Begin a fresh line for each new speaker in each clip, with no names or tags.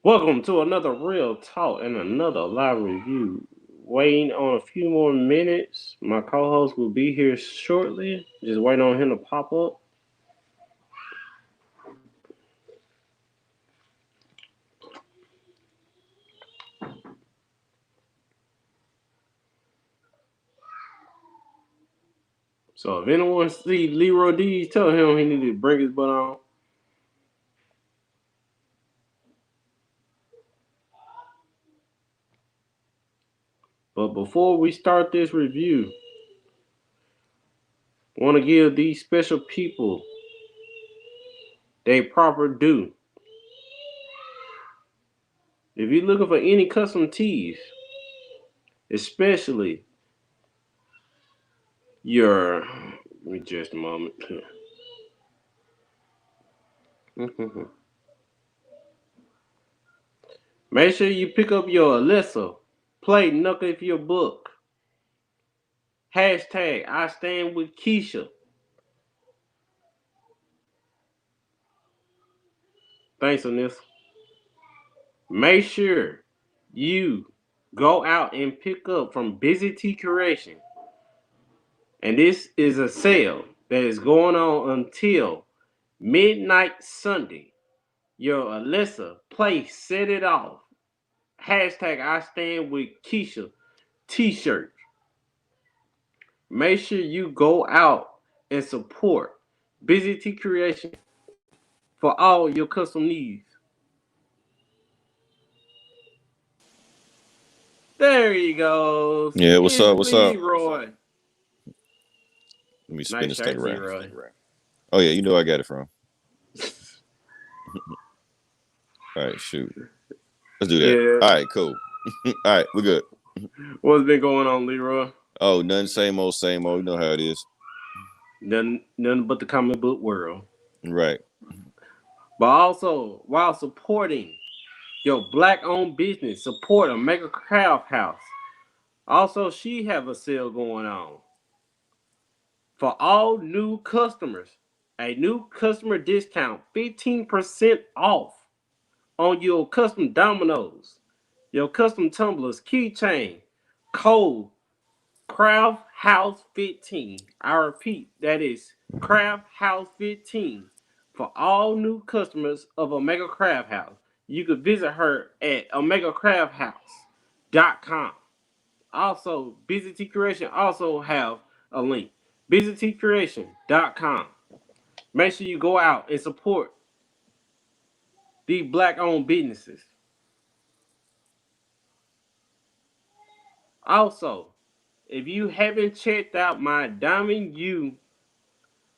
Welcome to another real talk and another live review. Waiting on a few more minutes. My co-host will be here shortly. Just waiting on him to pop up. So if anyone see Leroy D, tell him he need to bring his butt on. But before we start this review, I want to give these special people their proper due. If you're looking for any custom tees, especially your, let me just a moment. Make sure you pick up your Alyssa. Play Knuckle if your book. Hashtag I stand with Keisha. Thanks, Anissa. Make sure you go out and pick up from Busy T Creation. And this is a sale that is going on until midnight Sunday. Your Alyssa play set it off. Hashtag I stand with Keisha t-shirt. Make sure you go out and support Busy T Creation for all your custom needs. There he goes.
Yeah, what's
It's
up? What's up?
Leroy.
Let me spin
Nice
this thing
shirt,
around.
Leroy.
Oh yeah, you know I got it from. All right, shoot. Let's do that.
Yeah.
All right, cool. All right, we're good.
What's been going on, Leroy?
Oh, nothing, same old, same old. You know how it is.
Nothing but the comic book world.
Right.
But also, while supporting your black-owned business, support a Mega Craft House. Also, she have a sale going on for all new customers. A new customer discount, 15% off on your custom dominoes, your custom tumblers, keychain, code Craft House 15. I repeat, that is Craft House 15 for all new customers of Omega Craft House. You could visit her at omegacrafthouse.com. Also, Busy T Creation also have a link. busytcreation.com. Make sure you go out and support these black-owned businesses. Also, if you haven't checked out my Diamond U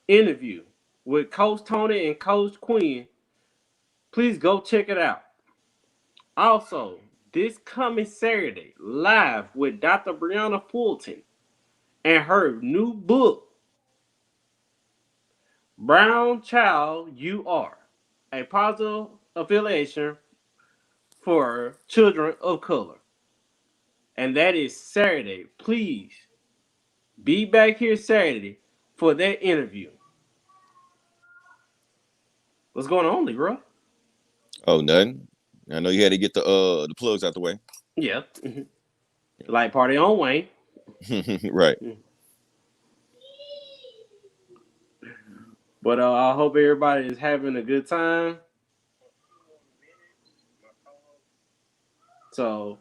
interview with Coach Tony and Coach Quinn, please go check it out. Also, this coming Saturday, live with Dr. Brianna Fulton and her new book, Brown Child You Are, a positive affiliation for children of color. And that is Saturday. Please be back here Saturday for that interview. What's going on, Leroy?
Oh, nothing. I know you had to get the plugs out the way.
Yeah. Like party on Wayne.
Right.
But I hope everybody is having a good time. So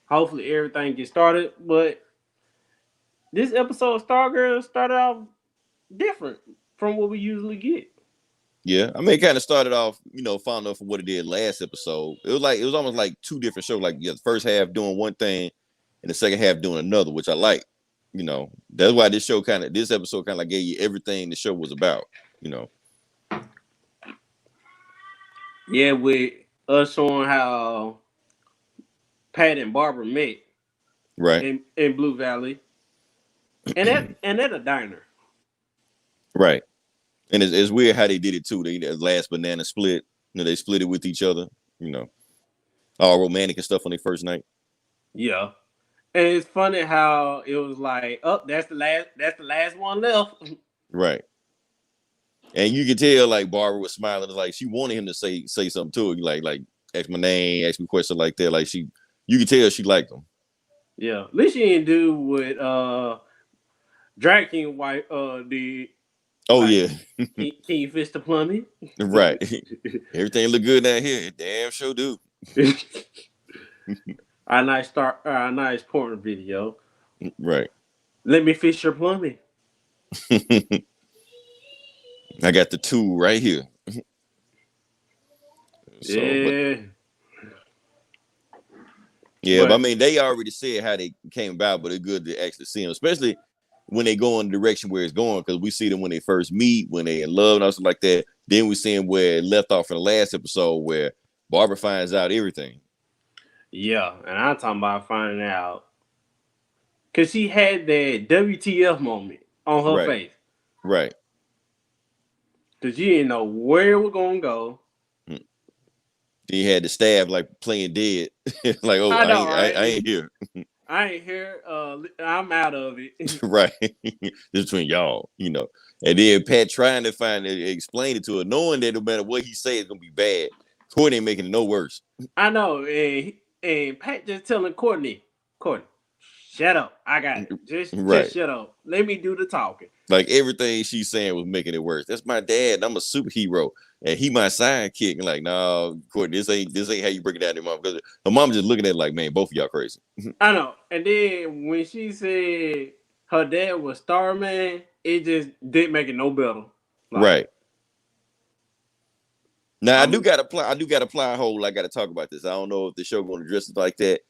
hopefully everything gets started. But this episode of Stargirl started off different from what we usually get.
Yeah. I mean, it kind of started off, found out from what it did last episode. It was almost like two different shows. Like, yeah, the first half doing one thing and the second half doing another, which I like. That's why this episode kind of like gave you everything the show was about. You know.
Yeah, with us showing how Pat and Barbara met
Right.
in Blue Valley. And at a diner.
Right. And it's weird how they did it too. They that last banana split. They split it with each other. You know, all romantic and stuff on their first night.
Yeah. And it's funny how it was like, oh, that's the last one left.
Right. And you can tell like Barbara was smiling, like she wanted him to say something to her, like ask my name, ask me questions like that. Like you can tell she liked him.
Yeah, at least she didn't do what Drag King White did.
Oh
Like,
yeah,
can you fix the plumbing?
right. Everything look good down here. Damn sure do.
Our nice porn video.
Right.
Let me fix your plumbing.
I got the tool right here. So, but
Yeah,
yeah, but I
but
mean, they already said how they came about, but it's good to actually see them, especially when they go in the direction where it's going, because we see them when they first meet, when they in love and all stuff like that. Then we see them where it left off in the last episode where Barbara finds out everything.
yeah, and I'm talking about finding out because she had that WTF moment on her
Right,
face
right.
because you didn't know where it was gonna go.
Mm. He had the staff like playing dead, like, oh,
I know,
I
right?
ain't here.
I ain't here. I'm out of it.
Right. This between y'all, And then Pat trying to explain it to her, knowing that no matter what he says, it's gonna be bad. Courtney ain't making it no worse.
I know, and Pat just telling Courtney, shut up. I got it. Just
Right.
shut up. Let me do the talking.
Like everything she's saying was making it worse. That's my dad. I'm a superhero, and he my sidekick. And like, no, Courtney, this ain't how you break it down to your mom. Because her mom just looking at it like, man, both of y'all crazy.
I know. And then when she said her dad was Starman, it just didn't make it no better. Like,
Right. Now I do
I'm
got to apply a hole. I got to talk about this. I don't know if the show going to address it like that.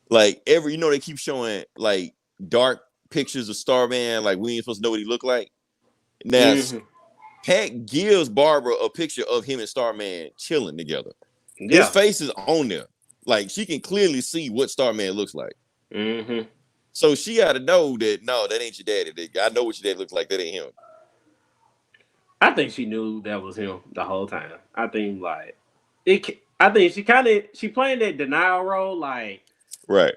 Like they keep showing like dark pictures of Starman. Like we ain't supposed to know what he looked like. Now
mm-hmm.
Pat gives Barbara a picture of him and Starman chilling together. His
Yeah.
face is on there. Like she can clearly see what Starman looks like.
Mm-hmm.
So she got to know that no, that ain't your daddy. I know what your dad looks like. That ain't him.
I think she knew that was him the whole time. I think like it. I think she playing that denial role. Like
Right.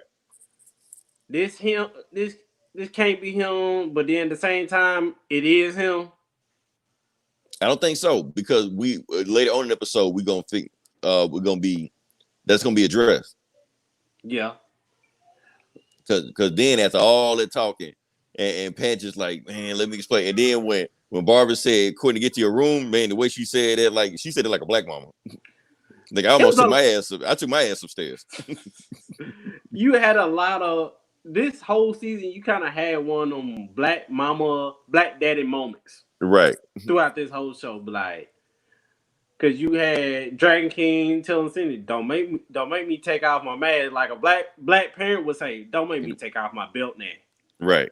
this him. This can't be him. But then at the same time, it is him.
I don't think so because we later on in the episode we're gonna be that's gonna be addressed
Yeah.
because then after all that talking and Pat just like, man, let me explain. And then when Barbara said, Courtney, get to your room, man, the way she said it, like she said it like a black mama. Like I
It was
almost took
a.
my ass up. I took my ass upstairs.
You had a lot of this whole season. You kind of had one on black mama, black daddy moments
Right.
throughout this whole show. Like, cause you had Dragon King telling Cindy, don't make me take off my mask." Like a black parent would say, "Don't make me take off my belt now."
Right.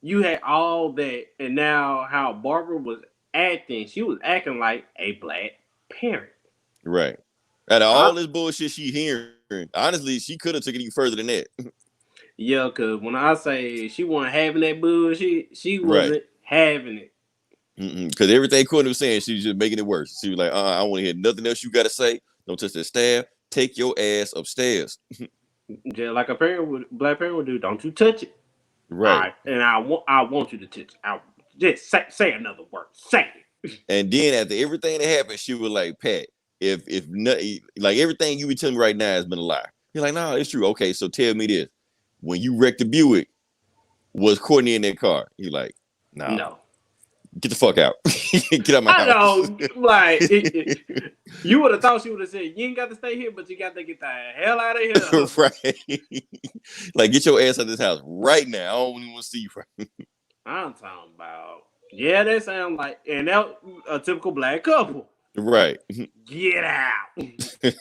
You had all that, and now how Barbara was acting, she was acting like a black parent.
Right. Out of
I,
all this bullshit she hearing, honestly, she could have took it even further than that.
yeah, cause when I say she wasn't having that bullshit, she
Right.
wasn't having it.
Because everything Courtney was saying, she was just making it worse. She was like, I don't want to hear nothing else you got to say. Don't touch that staff. Take your ass upstairs.
Just like a black parent would do. Don't you touch it. All
Right.
right, and I want you to touch it. Just say another word. Say it.
And then after everything that happened, she was like, Pat, if not, like everything you be telling me right now has been a lie. You're like, no, it's true. Okay, so tell me this. When you wrecked the Buick, was Courtney in that car? You're like, nah,
No,
get the fuck out. Get out of my
I
house.
know. Like you would have thought she would have said, "You ain't got to stay here, but you got to get the hell out of here."
Right. Like, get your ass out of this house right now. I don't even want to see you.
I'm talking about. Yeah, that sound like, and that a typical black couple.
Right.
Get out.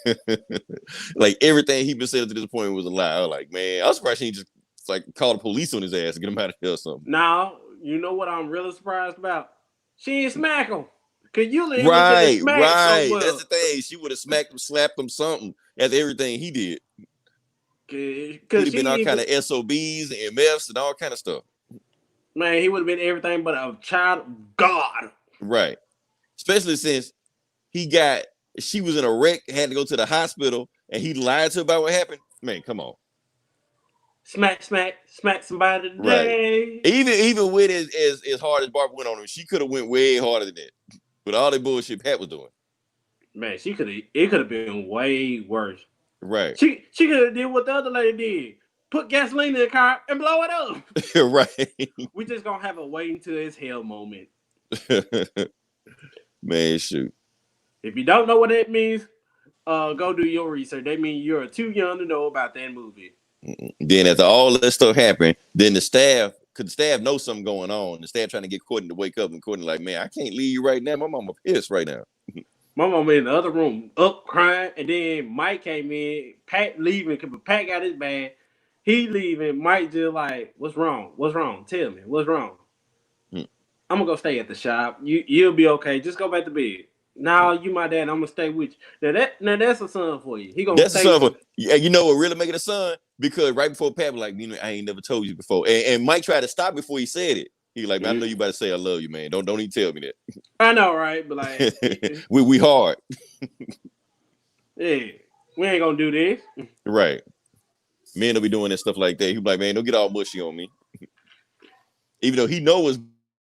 Like everything he been saying to this point was a lie. I was like, man, I was surprised he just like call the police on his ass and get him out of here or something.
Now, you know what I'm really surprised about? She didn't smack him. Cause you even could have
Right,
smacked
right. That's
somewhere.
the thing. She would have smacked him, slapped him, something after everything he did. He'd
Cause
have
she
been all
didn't
kind
even,
of SOBs and MFs and all kind of stuff.
man, he would have been everything but a child of God.
Right. Especially since she was in a wreck, had to go to the hospital, and he lied to her about what happened. Man, come on.
Smack, smack, smack somebody
Right.
today.
Even with as hard as Barbara went on him, she could have went way harder than that. With all the bullshit Pat was doing.
Man, she could have. It could have been way worse.
Right.
She could have did what the other lady did. Put gasoline in the car and blow it up.
Right.
We just gonna have a wait until it's hell moment.
Man, shoot.
If you don't know what that means, go do your research. That means you're too young to know about that movie.
Then after all that stuff happened, then the staff, because the staff knows something going on. The staff trying to get Courtney to wake up, and Courtney like, man, I can't leave you right now. My mama pissed right now.
My mama in the other room up crying, and then Mike came in. Pat leaving because Pat got his bag. He leaving. Mike just like, what's wrong? What's wrong? Tell me, what's wrong?
Hmm.
I'm gonna go stay at the shop. You'll be okay. Just go back to bed. Now you my dad. I'm gonna stay with you. Now that's a son for you. He gonna
That's the
stay
son
with
for,
you.
yeah, you know what really making a son? Because right before Pat was like, you know, I ain't never told you before. And Mike tried to stop before he said it. He like, man, I know you about to say I love you, man. Don't even tell me
I know, right? But like,
that. we hard.
yeah, we ain't gonna do this.
Right. Men will be doing that stuff like that. He be like, man, don't get all mushy on me. Even though he know what's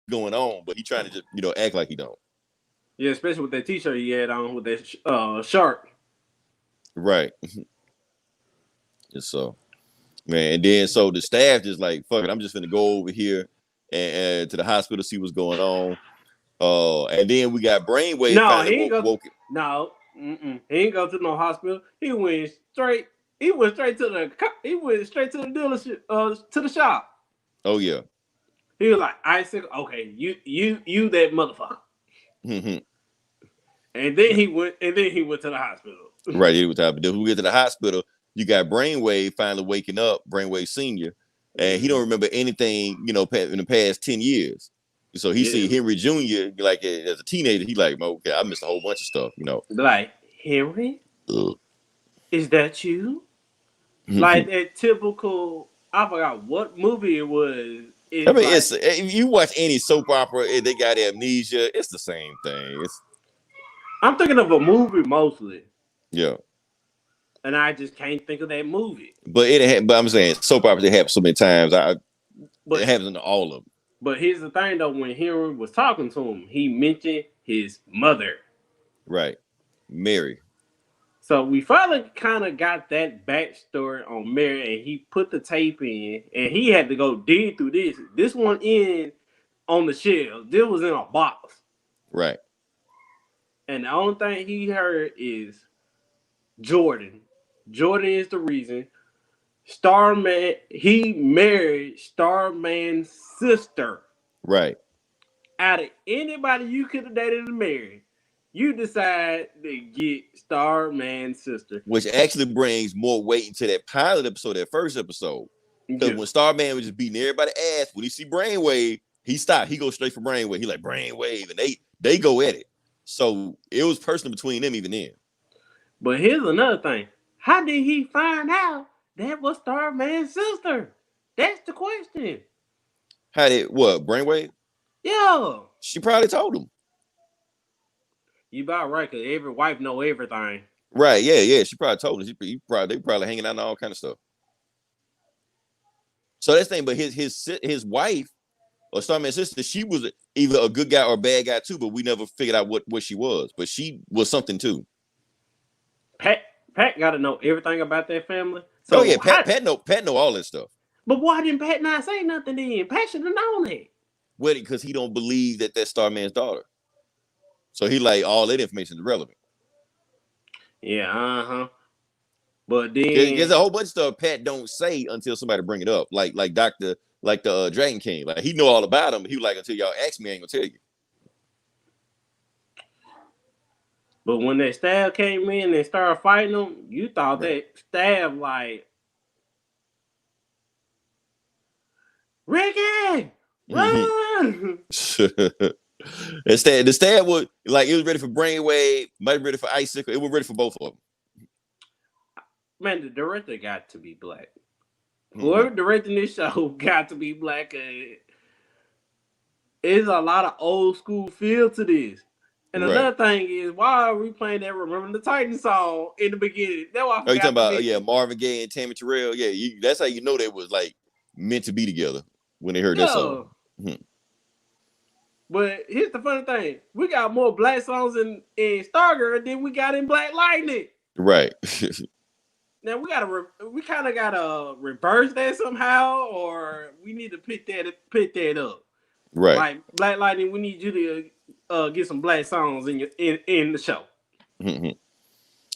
going on, but he trying to just, act like he don't.
Yeah, especially with that T-shirt he had on with that shark.
Right. And so, man, and then so the staff just like, fuck it, I'm just gonna go over here and to the hospital, see what's going on. And then we got Brainwave
No,
finally
he ain't go.
woke.
No, he ain't go to no hospital. He went straight. He went straight to the. He went straight to the dealership. To the shop.
Oh yeah.
He was like, "Icicle, okay, you that motherfucker." And then he went. And then he went to the hospital.
Right. It was time. But then we get to the hospital. You got Brainwave finally waking up. Brainwave Senior, and he don't remember anything. In the past 10 years. So he see Henry Jr. like as a teenager. He like, okay, I missed a whole bunch of stuff.
Like, Henry, is that you? Like that typical. I forgot what movie it was.
I
It's
mean,
like,
if you watch any soap opera, they got amnesia. It's the same thing.
I'm thinking of a movie mostly,
Yeah.
and I just can't think of that movie.
But but I'm saying soap operas, they happen so many times. It
But
happens in all of them.
But here's the thing, though. When Henry was talking to him, he mentioned his mother.
Right. Mary.
So we finally kind of got that backstory on Mary, and he put the tape in, and he had to go dig through this. This one in on the shelf. This was in a box.
Right.
And the only thing he heard is Jordan. Jordan is the reason. Starman, he married Starman's sister.
Right.
Out of anybody you could have dated and married, you decide to get Starman's sister.
Which actually brings more weight into that pilot episode, that first episode. Because when Starman was just beating everybody's ass, when he see Brainwave, he stopped. He goes straight for Brainwave. He like Brainwave, and they go at it. So it was personal between them even then.
But here's another thing. How did he find out that was Starman's sister? That's the question.
How did what? Brainwave?
Yeah.
She probably told him.
You about right, because every wife know everything.
Right, yeah. She probably told him. They probably hanging out and all kind of stuff. So that's the thing, but his wife or Starman's sister, she was either a good guy or a bad guy too, but we never figured out what she was. But she was something too.
Pat got to know everything about that family. So
oh yeah, Pat know all that stuff.
But why didn't Pat not say nothing then? Pat should have known it.
Well, because he don't believe that that's Starman's daughter. So he like all that information is relevant.
Yeah, But then
there's a whole bunch of stuff Pat don't say until somebody bring it up. Like the Dragon King. Like he know all about him. He was like, until y'all ask me, I ain't gonna tell you.
But when that stab came in and started fighting them, you thought that stab like Ricky, run!
The stab was like it was ready for Brainwave, might be ready for Icicle. It was ready for both of them.
Man, the director got to be black. Whoever directing this show got to be black. There's a lot of old school feel to this. And
Right.
another thing is, why are we playing that Remember the Titans song in the beginning? That's why I
Oh, you talking
forgot to
about
mention.
Marvin Gaye and Tammy Terrell? Yeah, that's how you know they was like meant to be together when they heard that song.
Yeah. But here's the funny thing: we got more black songs in Stargirl than we got in Black Lightning.
Right.
Now we kind of gotta reverse that somehow, or we need to pick that up.
Right.
Like Black Lightning, we need you to get some black songs in the show.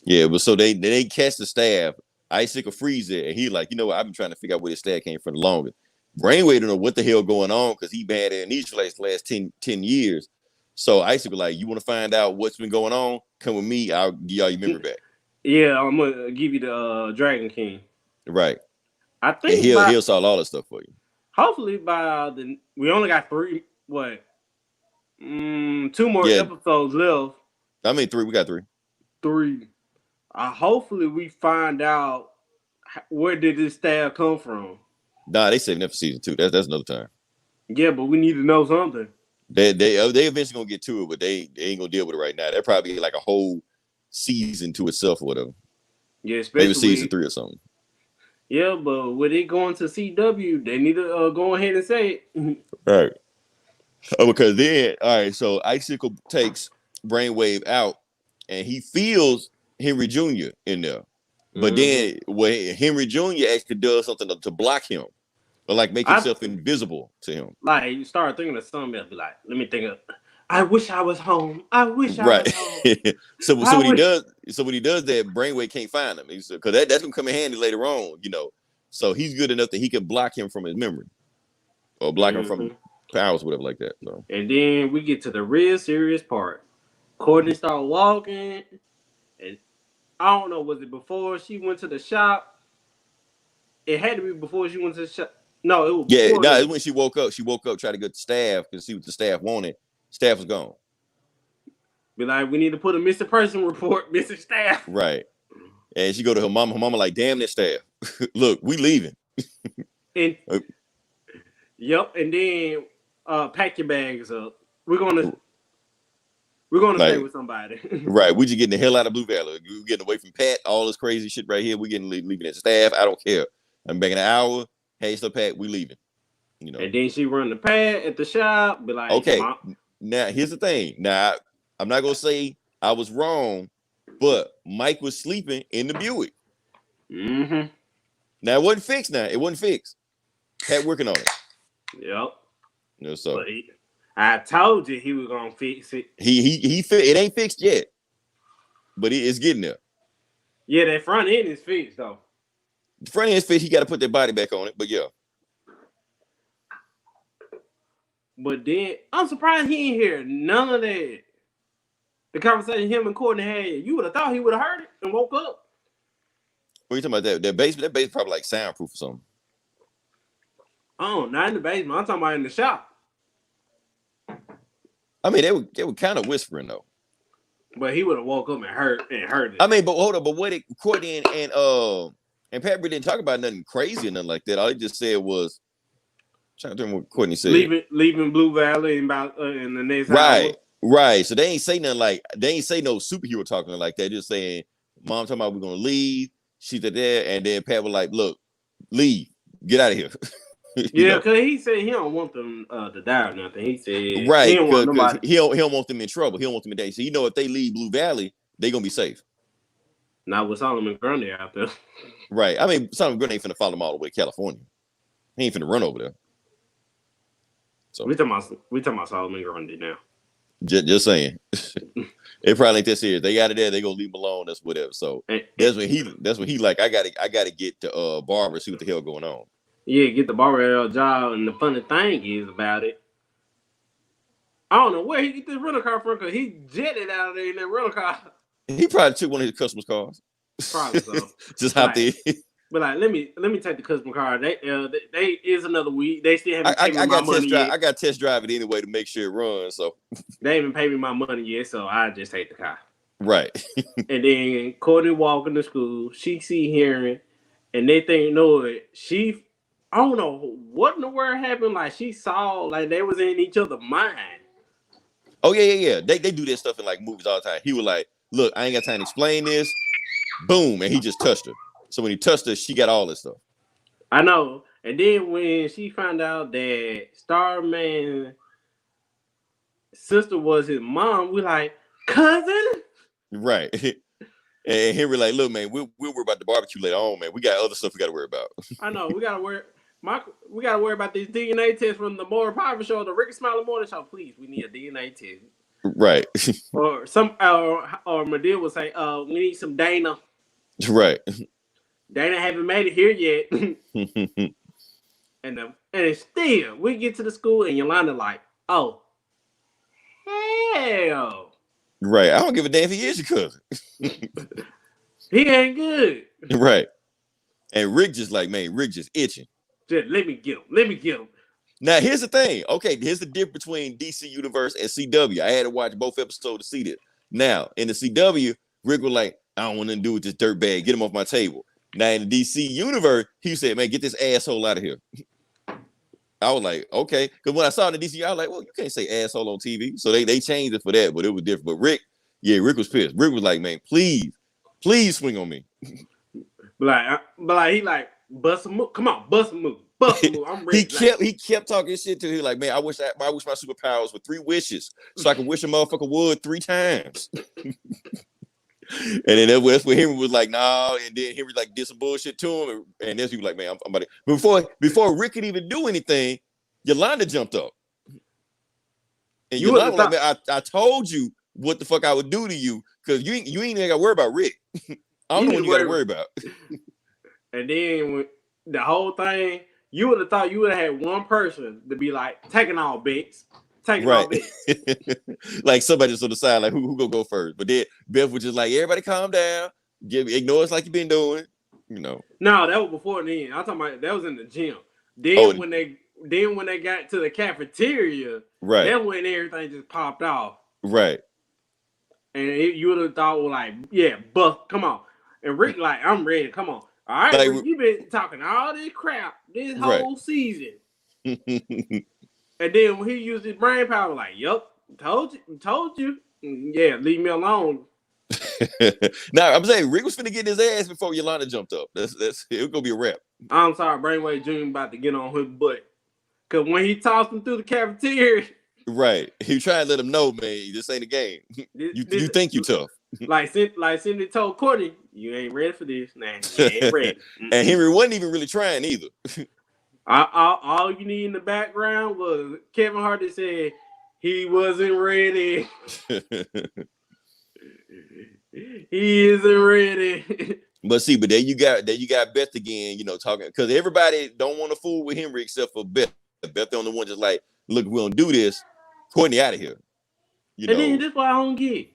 Yeah, but so they catch the staff. Icicle frees it, and he like, you know what? I've been trying to figure out where this staff came from the longest. Brainwave don't know what the hell going on because he been in these for like the last 10 years. So Icicle like, you want to find out what's been going on? Come with me. I'll give y'all your memory back.
Yeah, I'm gonna give you the Dragon King.
Right.
I
And
think
he'll solve all this stuff for you.
hopefully by we only got two more
Yeah.
episodes left.
I mean, three. We got three.
Three. Hopefully we find out where did this staff come from.
Nah, they saving that for season 2. That's another time.
Yeah, but we need to know something.
They eventually gonna get to it, but they ain't gonna deal with it right now. They're probably like a whole season to itself or whatever.
Yeah, especially
maybe season 3 or something.
Yeah, but with it going to CW, they need to go ahead and say it.
Right. Oh, because then, all right, so Icicle takes Brainwave out, and he feels Henry Jr. in there. But then, when Henry Jr. actually does something to block him, or like make himself invisible to him.
Like, you start thinking of something else, be like, let me think of, I wish I was home. I wish I was home.
So what he does that, Brainwave can't find him. Because that's gonna come in handy later on, you know. So he's good enough that he can block him from his memory. Or block him from powers, whatever like that. So.
And then we get to the real serious part. Courtney started walking, and I don't know, was it before she went to the shop? It had to be before she went to the shop. No, it was before.
Yeah, it's when she woke up. She woke up, tried to get the staff because see what the staff wanted. Staff was gone.
Be like, we need to put a missing person report, missing staff.
Right. And she go to her mama. Her mama like, damn this staff. Look, we leaving.
And yep, and then pack your bags up. We're gonna stay with somebody.
Right. We just getting the hell out of Blue Valley. We're getting away from Pat, all this crazy shit right here. We getting leaving at staff. I don't care. I'm back in an hour. Hey, so Pat, we leaving. You know.
And then she run the pad at the shop. Be like,
okay. Now here's the thing. Now I'm not gonna say I was wrong, but Mike was sleeping in the Buick. Now it wasn't fixed. It wasn't fixed. Pat working on it.
Yep.
You know, so
I told you he was gonna fix it.
He it ain't fixed yet, but it's getting there.
Yeah, that front end is fixed though.
The front end is fixed. He got to put that body back on it, but yeah.
But then I'm surprised he ain't hear none of that. The conversation him and Courtney had, you would have thought he would have heard it and woke up.
What are you talking about? That basement? That basement probably like soundproof or something.
Oh, not in the basement. I'm talking about in the shop.
I mean, they were kind of whispering though.
But he would have woke up and heard it.
I mean, but hold on. But what Courtney and Pat didn't talk about nothing crazy or nothing like that. All he just said was, I'm trying to think what Courtney said.
Leaving Blue Valley in the next hour.
Right. So they ain't say nothing like, they ain't say no superhero talking like that. Just saying, Mom talking about we're gonna leave. She's there, and then Pat was like, "Look, leave, get out of here."
Yeah, because he said he don't want them to die or nothing. He said
right,
he don't want nobody.
He don't want them in trouble. He don't want them in danger. So you know, if they leave Blue Valley, they gonna be safe.
Not with Solomon Grundy out there.
Right. I mean, Solomon Grundy ain't finna follow them all the way to California. He ain't finna run over there. So
we talking about Solomon Grundy now.
Just saying. It probably ain't that serious. They got it there. They gonna leave him alone. That's whatever. So that's when he like. I gotta get to Barbara, see what the hell going on.
Yeah, get the barber job. And the funny thing is about it, I don't know where he get this rental car from because he jetted out of there in that rental car.
He probably took one of his customers' cars.
Probably so.
Just hopped in.
But like, let me take the customer car. They is another week. They still haven't paid me my money yet.
I got to test drive it anyway to make sure it runs. So
they haven't paid me my money yet, so I just take the car.
Right.
And then Courtney walking to school. She see Hearing, and they think know it. I don't know what in the world happened. Like she saw, like they was in each other's mind.
Oh yeah. They do that stuff in like movies all the time. He was like, "Look, I ain't got time to explain this." Boom, and he just touched her. So when he touched her, she got all this stuff.
I know. And then when she found out that Starman's sister was his mom, we like, cousin?
Right. And Henry like, "Look, man, we'll worry about the barbecue later on, man. We got other stuff we got to worry about."
I know. We gotta worry about these DNA tests from the More Power Show, the Ricky Smiley Morning Show. Please, we need a DNA test.
Right.
Or Medea would say, we need some Dana.
Right.
Dana haven't made it here yet. and still, we get to the school and Yolanda like, oh, hell.
Right. I don't give a damn if he is your cousin.
He ain't good.
Right. And Rick just like, man, Rick just itching.
Just let me get him.
Now, here's the thing. Okay, here's the difference between DC Universe and CW. I had to watch both episodes to see this. Now, in the CW, Rick was like, I don't want nothing to do with this dirtbag. Get him off my table. Now, in the DC Universe, he said, man, get this asshole out of here. I was like, okay. Because when I saw it in DC, I was like, well, you can't say asshole on TV. So they changed it for that, but it was different. But Rick was pissed. Rick was like, man, please swing on me.
But he like, bust a move. Come on, bust a move. I'm ready.
he kept talking shit to him like, man, I wish my superpowers were 3 wishes so I can wish a motherfucker would 3 times. And then that's where Henry was like, nah, and then Henry like did some bullshit to him, and then he was like, man, I'm about to. Before Rick could even do anything, Yolanda jumped up, and Yolanda was like, man, I told you what the fuck I would do to you because you ain't even got to worry about Rick. I don't know what you got to worry about.
And then when the whole thing, you would have thought you would have had one person to be like, taking all bets. All bets.
Like somebody just on the side, like who gonna go first? But then Beth was just like, everybody calm down, ignore us like you've been doing, you know.
No, that was before then. I'm talking about that was in the gym. Then when they got to the cafeteria,
right,
that's when everything just popped off.
Right.
And you would have thought, well, like, yeah, Buff, come on. And Rick, like, I'm ready, come on. All right, like, Rick, you've been talking all this crap this whole season. And then when he used his brain power, like, yup, told you. Yeah, leave me alone.
Now, I'm saying Rick was finna get his ass before Yolanda jumped up. That's it gonna be a wrap.
I'm sorry, Brainwave Jr. about to get on his butt. Because when he tossed him through the cafeteria.
Right. He trying to let him know, man, this ain't a game. You think you tough.
Like Cindy told Courtney, you ain't ready for this. Nah, you ain't ready.
And Henry wasn't even really trying either.
All you need in the background was Kevin Hart that said he wasn't ready. He isn't ready.
But there you got Beth again, you know, talking because everybody don't want to fool with Henry except for Beth. Beth the only one just like, look, we don't do this. Courtney out of here.
Then this why I don't get.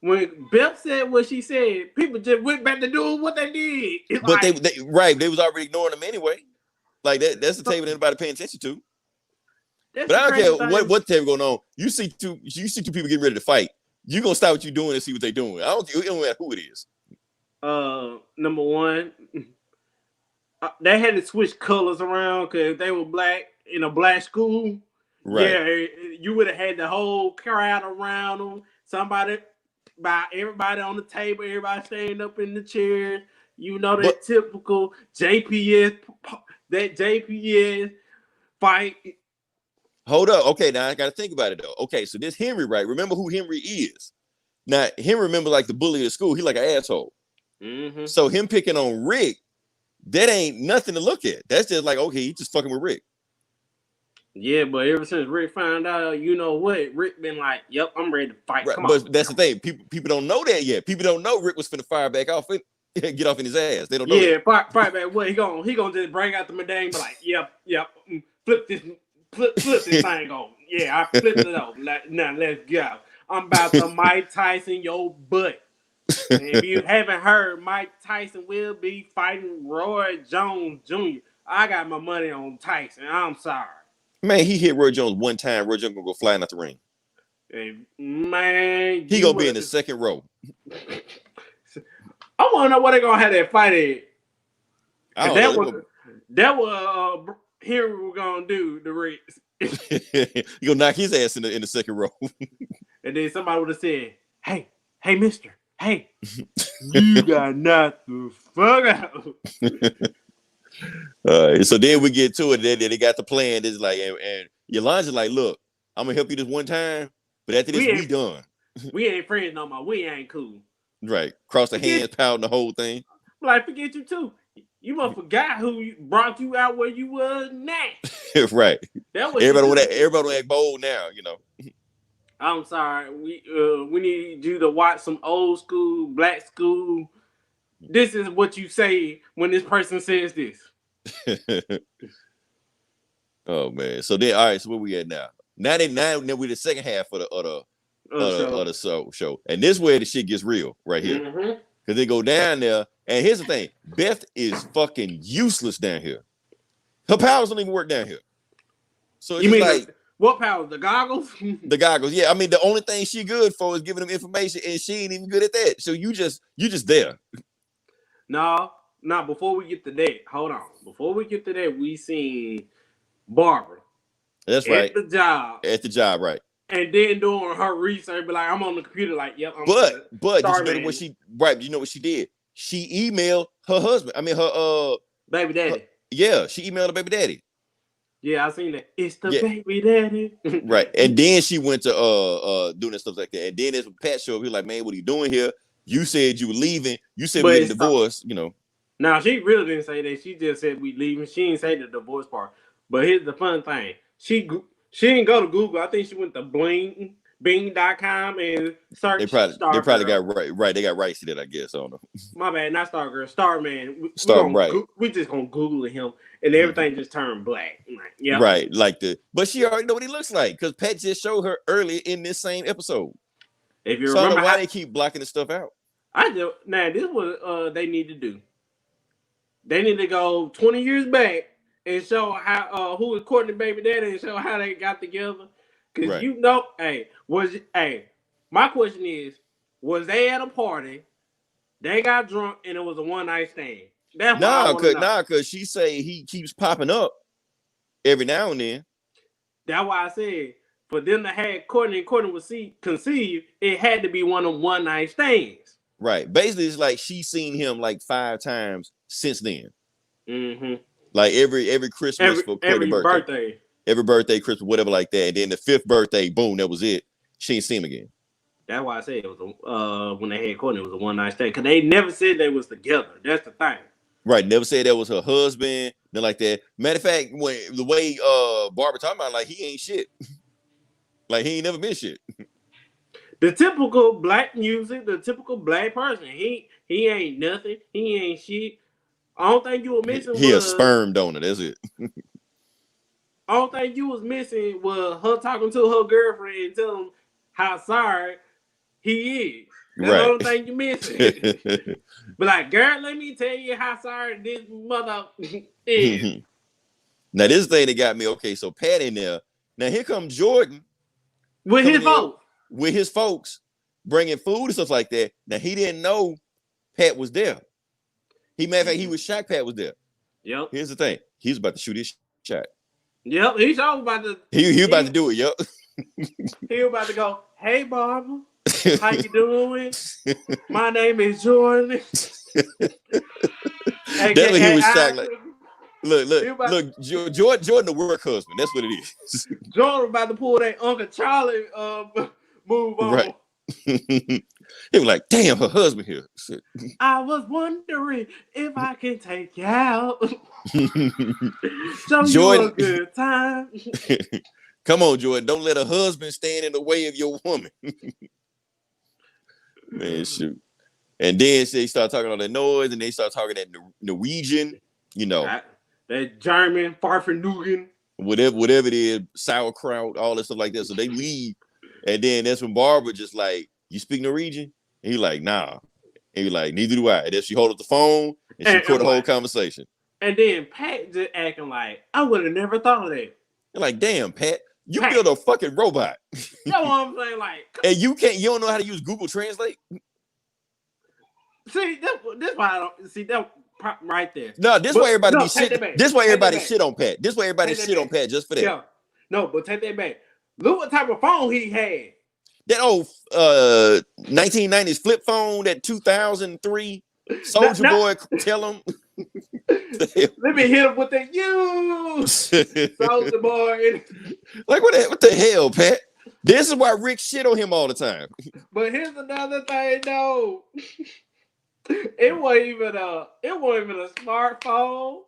When Beth said what she said, people just went back to doing what they did.
But like, they was already ignoring them anyway. Like that's the table anybody paying attention to. But I don't care what table going on. You see two people getting ready to fight. You're gonna stop what you're doing and see what they're doing. It don't matter who it is.
Number one, they had to switch colors around because they were black in a black school. Right. Yeah, you would have had the whole crowd around them. Everybody on the table, everybody standing up in the chairs. You know that typical JPS fight.
Hold up. Okay, now I got to think about it though. Okay, so this Henry, right? Remember who Henry is. Now, Henry remember like the bully at school. He like an asshole. Mm-hmm. So him picking on Rick, that ain't nothing to look at. That's just like, okay, he just fucking with Rick.
Yeah, but ever since Rick found out, you know what? Rick been like, yep, I'm ready to fight.
Right,
come
but
on.
That's the thing. People don't know that yet. People don't know Rick was finna fire back off and get off in his ass. They don't know.
Yeah, fight back. What he gonna just bring out the medallion, be like, yep, flip this thing on. Yeah, I flipped it off. Now let's go. I'm about to Mike Tyson your butt. And if you haven't heard, Mike Tyson will be fighting Roy Jones Jr. I got my money on Tyson. I'm sorry.
Man, he hit Roy Jones one time. Roy Jones gonna go flying out the ring.
Hey, man,
he gonna be in the second row.
I want to know where they gonna have that fight at. That was Here we're gonna do the Ritz.
You gonna knock his ass in the second row.
And then somebody would have said, hey, mister, hey, you got knocked the fuck out.
So then we get to it. Then they got the plan. It's like, and Yolanda's like, look, I'm gonna help you this one time, but after this, we done.
We ain't friends no more. We ain't cool.
Right. Cross the hands, pounding the whole thing.
Like, forget you too. You must forgot who brought you out where you was now.
Right.
That was
everybody will act bold now, you know.
I'm sorry. We need you to watch some old school, black school. This is what you say when this person says this.
Oh man. So then, all right. So where we at now? Now we're the second half of the show, and this is where the shit gets real right here. Because they go down there, and here's the thing: Beth is fucking useless down here. Her powers don't even work down here. So it's like,
what powers? The goggles?
The goggles. Yeah, I mean, the only thing she good for is giving them information, and she ain't even good at that. So you just there.
No. Before we get to that, hold on. Before we get to that, we seen Barbara.
That's right.
At the
job, right.
And then doing her research, be like, I'm on the computer, like, yep.
But you know what you know what she did? She emailed her husband. I mean, her
baby daddy.
She emailed her baby daddy.
Yeah, I seen that. It's the baby daddy.
Right. And then she went to doing stuff like that. And then there's Pat show up. He's like, man, what are you doing here? You said you were leaving. You said we getting divorced, you know.
Now, she really didn't say that. She just said we leaving. She didn't say the divorce part. But here's the fun thing. She didn't go to Google. I think she went to Bing.com and searched.
They probably got right. They got rights to that, I guess. I don't know.
My bad, not Stargirl. Starman.
Right.
We just gonna Google him, and everything just turned black. Like, yeah.
Right. But she already know what he looks like because Pat just showed her earlier in this same episode.
If you remember,
why they keep blocking the stuff out.
This is what they need to do. They need to go 20 years back and show how who is Courtney baby daddy and show how they got together. Because you know, my question is, was they at a party, they got drunk, and it was a one night stand? That's
because she say he keeps popping up every now and then.
That's why I said for them to have Courtney and Courtney was conceived, it had to be one of one night stands.
Right. Basically, it's like she's seen him like 5 times since then.
Mm-hmm.
Like every Christmas for Courtney's birthday. Every birthday, Christmas, whatever like that. And then the 5th birthday, boom, that was it. She ain't seen him again.
That's why I said it was when they had Courtney, it was a one night stand. Because they never said they was together. That's the thing.
Right. Never said that was her husband. Nothing like that. Matter of fact, when the way Barbara talking about, like, he ain't shit. Like, he ain't never been shit.
The typical black music, the typical black person. He ain't nothing. He ain't shit. I don't think you were missing.
He a sperm donor. That's it.
I don't think you was missing was her talking to her girlfriend and telling him how sorry he is. That's the only thing you missing. But like, girl, let me tell you how sorry this mother is.
Now this thing that got me. Okay, so Pat in there. Now here comes Jordan
with his folks.
With his folks, bringing food and stuff like that. Now he didn't know Pat was there. Matter of fact, he was shocked Pat was there.
Yep.
Here's the thing: he was about to shoot his shot.
Yep, he's about to.
He was about to do it. Yep.
He was about to go. Hey, Barbara, how you doing? My name is Jordan.
That's what he was shocked. Like, look, Jordan, the work husband. That's what it is.
Jordan about to pull that Uncle Charlie move on.
Right. He was like, damn, her husband here.
I was wondering if I can take you out. Show you a good time.
Come on, Jordan. Don't let a husband stand in the way of your woman. Man, shoot. And then they start talking all that noise, and they start talking that Norwegian, you know.
That German, Farfanugan.
Whatever it is, sauerkraut, all that stuff like that. So they leave. And then that's when Barbara just like, you speak Norwegian? And he like, nah. And he like, neither do I. And then she hold up the phone and she record the whole conversation.
And then Pat just acting like, I would have never thought of that.
You're like, damn, Pat, you built a fucking robot.
You know what I'm saying? Like,
and you don't know how to use Google Translate?
See, that's why I don't see that right there.
No, this way everybody be
take that
shit.
back.
This way
Take that
everybody
back.
shit on Pat. This way everybody
Take that
shit on
back.
Pat just for that.
Yeah. No, but take that back. Look what type of phone he had.
That old 1990s flip phone, that 2003 Soldier Boy, tell him.
Let me hit him with the you Soldier Boy.
Like what the hell, Pat? This is why Rick shit on him all the time.
But here's another thing, though. It wasn't even a smartphone.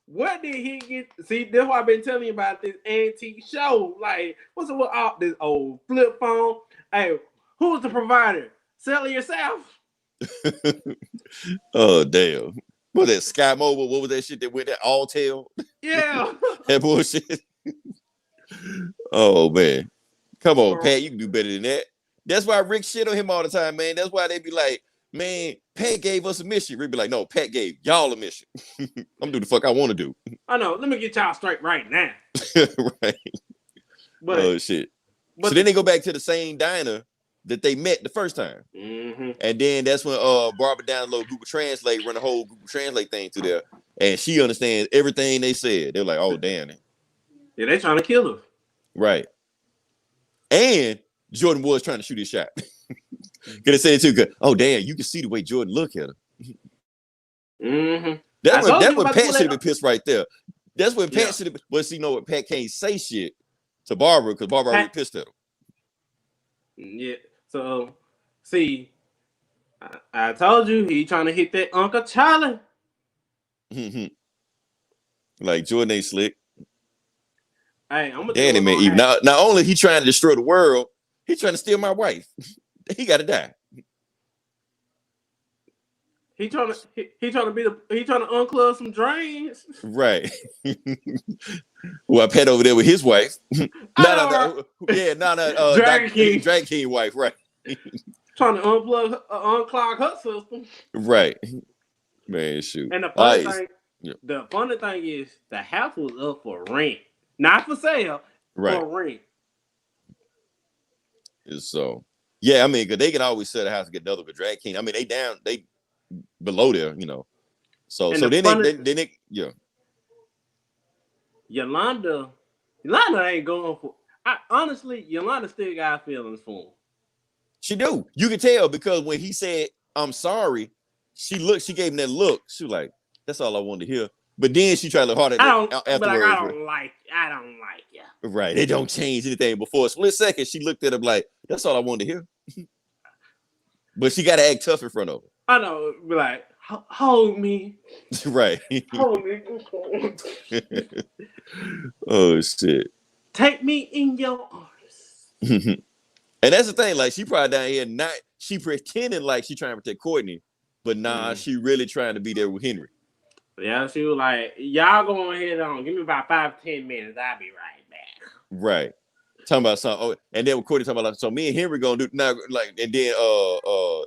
What did he get? See, that's why I've been telling you about this antique show. Like, what's up with all this old flip phone? Hey, who's the provider? Sell it yourself.
Oh damn! What was that Sky Mobile? What was that shit that went that Alltel?
Yeah.
That bullshit. Oh man, come on, Pat, you can do better than that. That's why Rick shit on him all the time, man. That's why they be like, man, Pat gave us a mission. Rick be like, no, Pat gave y'all a mission. I'm doing the fuck I want to do.
I know. Let me get y'all straight right now.
Right.
But,
oh shit. So then they go back to the same diner that they met the first time.
Mm-hmm.
And then that's when Barbara download Google Translate, run the whole Google Translate thing through there. And she understands everything they said. They're like, oh, damn it.
Yeah, they trying to kill her.
Right. And Jordan was trying to shoot his shot. Gonna say it too good. Oh, damn, you can see the way Jordan look at her.
Mm-hmm.
That's when Pat should have been pissed right there. That's when Pat should have been. But see, you know what? Pat can't say shit to Barbara because Barbara already pissed at him.
Yeah. So, see, I told you he trying to hit that Uncle Charlie.
Like Jordan ain't slick.
Hey, I'm gonna
Danny man, even not only he trying to destroy the world, he trying to steal my wife. He got to die.
He trying to unclog some drains.
Right. Well, Pat over there with his wife. No.
Drag
King wife, right?
Trying to unclog her system.
Right. Man, shoot.
And the funny thing is the house was up for rent. Not for sale.
Right.
For rent.
So yeah, I mean, because they can always sell the house and get another with Drag King. I mean, they below there, you know. So then they
Yolanda ain't going for. Honestly, Yolanda still got feelings for him.
She do. You can tell because when he said, "I'm sorry," she gave him that look. She was like, "That's all I wanted to hear." But then she tried to look hard at afterwards.
But I don't like you.
Right. They don't change anything. Before a split second, she looked at him like, "That's all I wanted to hear." But she got to act tough in front of him.
I know. Be like, hold me.
Right.
Hold me.
Oh shit.
Take me in your arms.
And that's the thing. Like she probably down here she pretending like she trying to protect Courtney, but nah, she really trying to be there with Henry.
Yeah, she was like, y'all go ahead on. Give me about 5-10 minutes. I'll be right back.
Right. Talking about something. Oh, and then Courtney talking about so me and Henry gonna do now, like, and then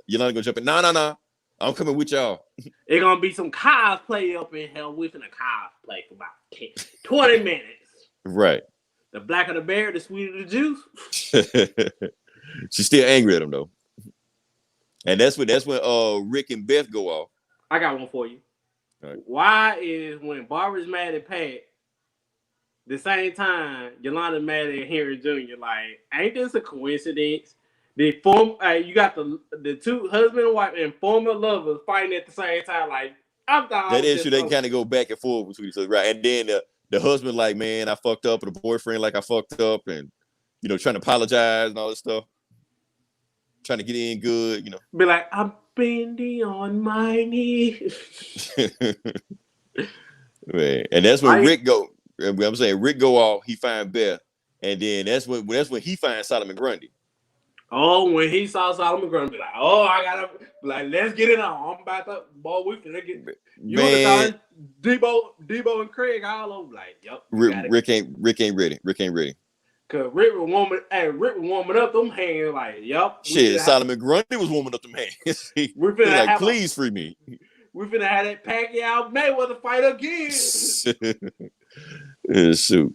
Yolanda gonna jump in. No. I'm coming with y'all.
It's gonna be some cosplay up in hell. We're finna cosplay for about 20 minutes.
Right.
The blacker the bear, the sweeter the juice.
She's still angry at him though. And that's when Rick and Beth go off.
I got one for you. Right. Why is when Barbara's mad at Pat, the same time Yolanda mad at Henry Jr.? Like, ain't this a coincidence? You got the two husband and wife and former lovers fighting at the same time. Like, I thought
that issue they kind of go back and forth between each other, right? And then the husband like, man, I fucked up, and the boyfriend like, I fucked up, and trying to apologize and all this stuff, trying to get in good,
Be like, I'm bending on my knees.
Man, and that's when Rick go. I'm saying Rick go off. He find Beth, and then that's when he finds Solomon Grundy.
Oh, when he saw Solomon Grundy, be like, oh, I gotta let's get it on. I'm about to we can get you man. Debo and Craig all over. Like, yep.
Rick ain't ready. Rick ain't ready.
Cause Rick was warming up them hands. Like, yep.
Shit, Solomon Grundy was warming up them hands. We're finna like, please free me.
We're finna have that Pacquiao Mayweather fight again.
Shoot.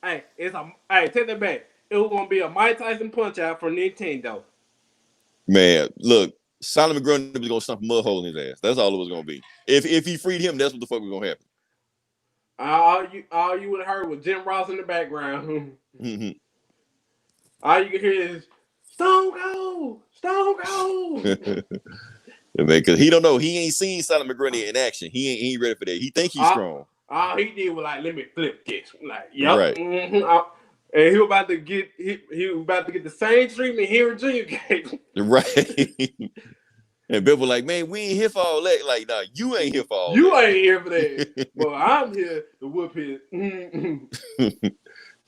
Hey, take that back. It was gonna be a Mike Tyson punch out for Nintendo.
Man, look, Solomon Grundy was gonna stomp a mud hole in his ass. That's all it was gonna be. If he freed him, that's what the fuck was gonna happen.
All you would have heard was Jim Ross in the background. All you could hear is Stone Cold, Stone Cold.
Yeah, man, because he don't know. He ain't seen Solomon Grundy in action. He ain't ready for that. He think he's strong.
All he did was like, let me flip this. Like, yep.
Right.
And he was about to get the same treatment Henry Jr. gave.
Right. And Bill was like, man, we ain't here for all that. Like, nah, you ain't here for all
you
that.
You ain't here for that. Well, I'm here to whoop his.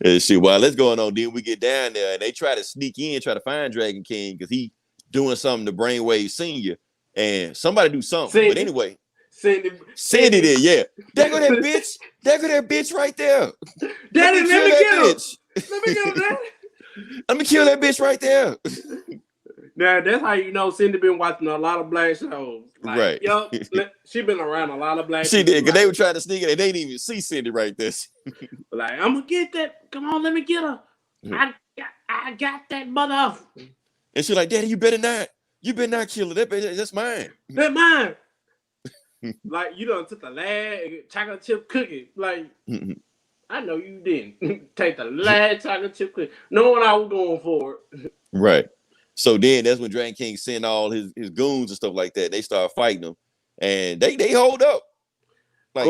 And shit, while that's going on, then we get down there and they try to sneak in, try to find Dragon King because he doing something to Brainwave Senior. And somebody do something. But anyway. Cindy did, yeah. There go that bitch. There go that bitch right there.
Daddy, let me get her. Let me get her, Daddy.
Let me kill that bitch right there.
Now, that's how you know Cindy been watching a lot of black shows. Like,
right.
Yo, she been around a lot of black
She
people.
did, because they were trying to sneak it and they didn't even see Cindy right there.
Like, I'm going to get that. Come on, let me get her. I got that mother.
And she's like, Daddy, you better not. You better not kill her. That's mine.
That's mine. Like, you done took the last chocolate chip cookie. Like, I know you didn't take the last chocolate chip cookie. Knowing I was going for it.
Right. So then that's when Dragon King sent all his goons and stuff like that. They start fighting them. And they hold up.
Like,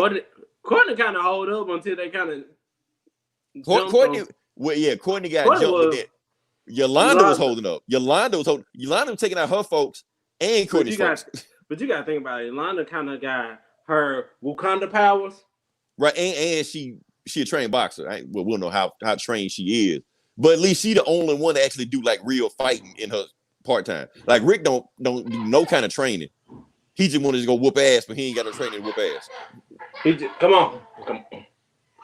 Courtney kind of hold up until they kind of
Courtney, well, yeah, Courtney got jumped with that. Yolanda was holding up. Yolanda was taking out her folks and Courtney's folks.
But you got to think about it. Yolanda kind of got her Wakanda powers.
Right, and she a trained boxer. We don't know how trained she is. But at least she the only one to actually do like real fighting in her part-time. Like Rick don't do no kind of training. He just wanted to go whoop ass, but he ain't got no training to whoop ass.
He just, come on.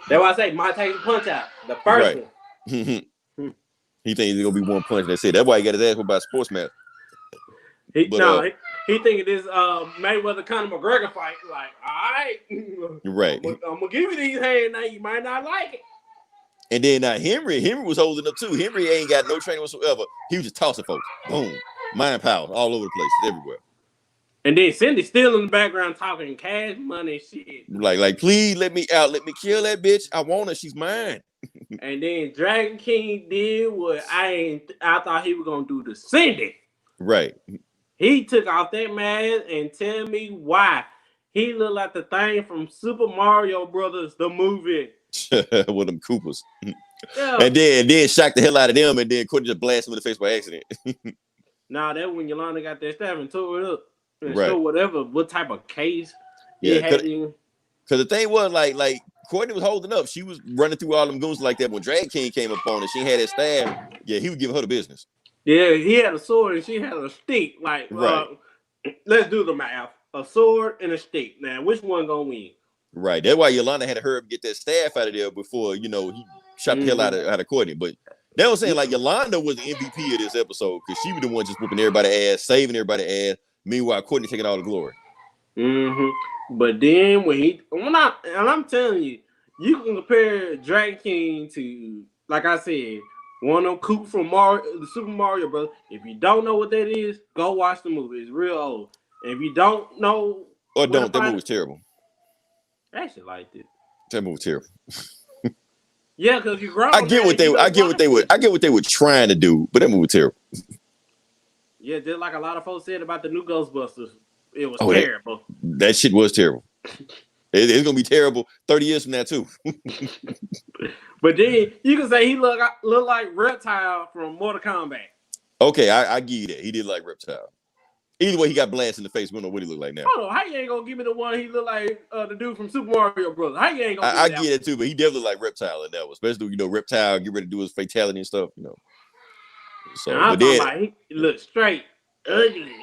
That's why I say my take punch out. The first one.
He thinks it's gonna be one punch. That's it. That's why he got his ass whooped by a sportsman.
He thinking this Mayweather Conor McGregor fight. Like, all right,
right.
I'm gonna give you these hands now. You might not like it.
And then Henry was holding up too. Henry ain't got no training whatsoever. He was just tossing folks. Boom, mind power all over the place, everywhere.
And then Cindy still in the background talking cash money shit.
Like, please let me out. Let me kill that bitch. I want her. She's mine.
And then Dragon King did what I thought he was gonna do to Cindy.
Right.
He took off that mask and tell me why. He looked like the thing from Super Mario Brothers, the movie.
With them Koopas.
Yeah.
And then shocked the hell out of them and then couldn't just blast him in the face by accident.
Nah, that when Yolanda got that staff and tore it up. And
right.
show what type of case
it had. Because the thing was, like Courtney was holding up. She was running through all them goons like that. When Dragon King came up on it, she had that staff. Yeah, he was giving her the business.
Yeah, he had a sword and she had a stick. Like, right. Let's do the math. A sword and a stick. Now, which one gonna win?
Right. That's why Yolanda had to hurry up and get that staff out of there before, he shot the hell out of Courtney. But they were saying, like, Yolanda was the MVP of this episode because she was the one just whooping everybody's ass, saving everybody's ass. Meanwhile, Courtney taking all the glory.
But then I'm telling you, you can compare Dragon King to, like I said, one of them Coop from the Super Mario Brothers. If you don't know what that is, go watch the movie. It's real old. And if you don't know,
that movie was terrible.
I actually liked it.
That movie was terrible.
Yeah, because you grown.
I get what they were trying to do, but that movie was terrible.
Yeah, just like a lot of folks said about the new Ghostbusters, it was terrible.
That shit was terrible. It's gonna be terrible 30 years from now too.
But then you can say he look like Reptile from Mortal Kombat.
Okay, I give you that. He did like Reptile. Either way, he got blasted in the face. We don't know what he look like now.
Hold on, how you ain't gonna give me the one he look like the dude from Super Mario Brothers? How you ain't gonna?
I get it too, but he definitely like Reptile in that one, especially Reptile get ready to do his fatality and stuff. So
I'm talking about he look straight ugly.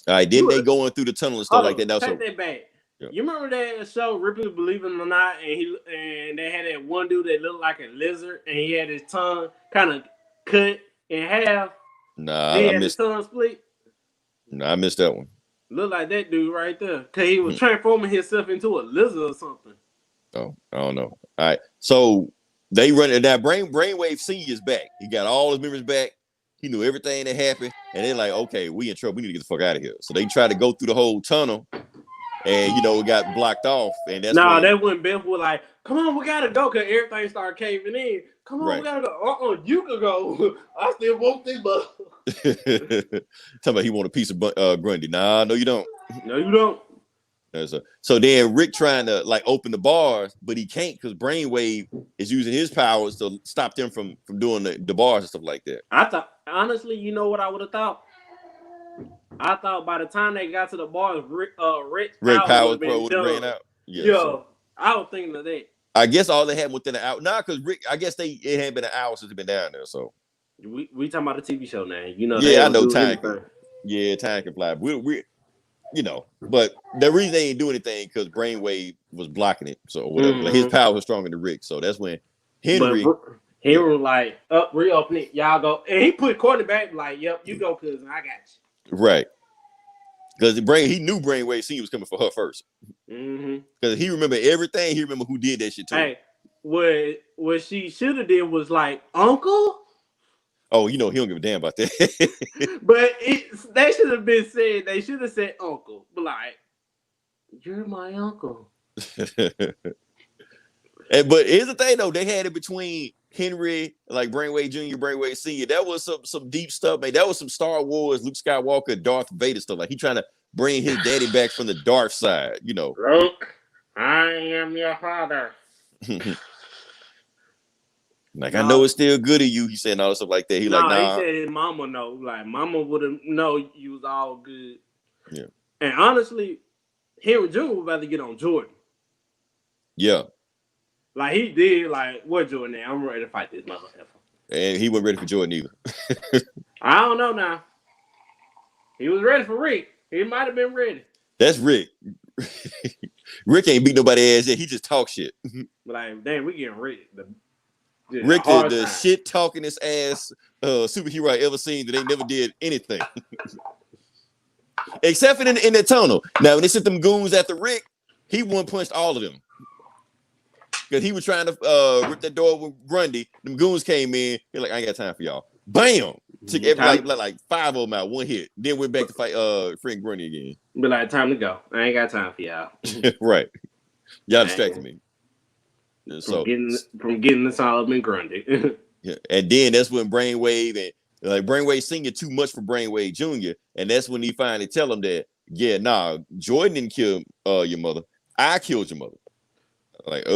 All right, then they going through the tunnel and stuff like that. Now,
take that back. Yeah. You remember that show Ripley Believe It or Not, and they had that one dude that looked like a lizard, and he had his tongue kind of cut in half.
Nah,
I missed his tongue split.
Nah, I missed that one.
Look like that dude right there, cause he was transforming himself into a lizard or something.
Oh, I don't know. All right, so they run it. That Brainwave C is back. He got all his members back. He knew everything that happened, and they're like, okay, we in trouble. We need to get the fuck out of here. So they tried to go through the whole tunnel, and it got blocked off, and that's
Nah,
when
that when Beth was like, "Come on, we gotta go," cause everything started caving in. Come on, we
right.
gotta go. You can go. I still want this, but
Talking about he want a piece of Grundy. Nah, no, you don't.
no, you don't.
So then Rick trying to like open the bars, but he can't because Brainwave is using his powers to stop them from doing the bars and stuff like that.
I thought honestly, you know what I would have thought? I thought by the time they got to the bars, Rick's
Rick
power would
Powers
have
Pro
been
would have ran
done.
out. Yeah,
Yeah,
so
I was thinking of that.
I guess all they had within an hour. Nah, because Rick, I guess it hadn't been an hour since they've been down there. So
We talking about a TV show now. You know
yeah, I
they'll
know
do
time.
anything.
Yeah, time can fly. We but the reason they didn't do anything because Brainwave was blocking it, so whatever. Like his power was stronger than Rick, so that's when Henry.
But
Yeah,
Henry was like, "Up, reopen it, y'all go," and he put Courtney back like, "Yep, you go, cousin, I got you."
right. Because he knew Brainwave Senior was coming for her first. Because he remembered everything. He remembered who did that shit to him.
Hey, what she should have did was like, "Uncle."
Oh, he don't give a damn about that.
But they should have been said. They should have said uncle. But like, you're my uncle.
But here's the thing though, they had it between Henry, like Brainwave Jr., Brainwave Senior. That was some deep stuff, man. That was some Star Wars, Luke Skywalker, Darth Vader stuff. Like he trying to bring his daddy back from the dark side,
Luke, I am your father.
Like I know it's still good of you. He said all stuff like that. He nah.
He said his mama know. Like mama would have know you was all good.
Yeah.
And honestly, Henry Jr. would rather get on Jordan.
Yeah.
Like he did. Like what Jordan? Now I'm ready to fight this motherfucker.
And he wasn't ready for Jordan either.
I don't know now. He was ready for Rick. He might have been ready.
That's Rick. Rick ain't beat nobody ass yet. He just talk shit.
Like damn, we getting Rick.
Rick, the shit talkingest ass superhero I ever seen that they never did anything. Except for in that tunnel. Now, when they sent them goons after Rick, he one-punched all of them. Because he was trying to rip that door with Grundy. Them goons came in. He's like, I ain't got time for y'all. Bam! Took like 5 of them out, one hit. Then went back to fight Frank Grundy again.
Be like, time to go. I ain't got time for y'all.
Right. Y'all distracted me.
From getting the Solomon Grundy.
Yeah, and then that's when Brainwave and like Brainwave Senior too much for Brainwave Junior, and that's when he finally tell him that Jordan didn't kill your mother, I killed your mother. Like I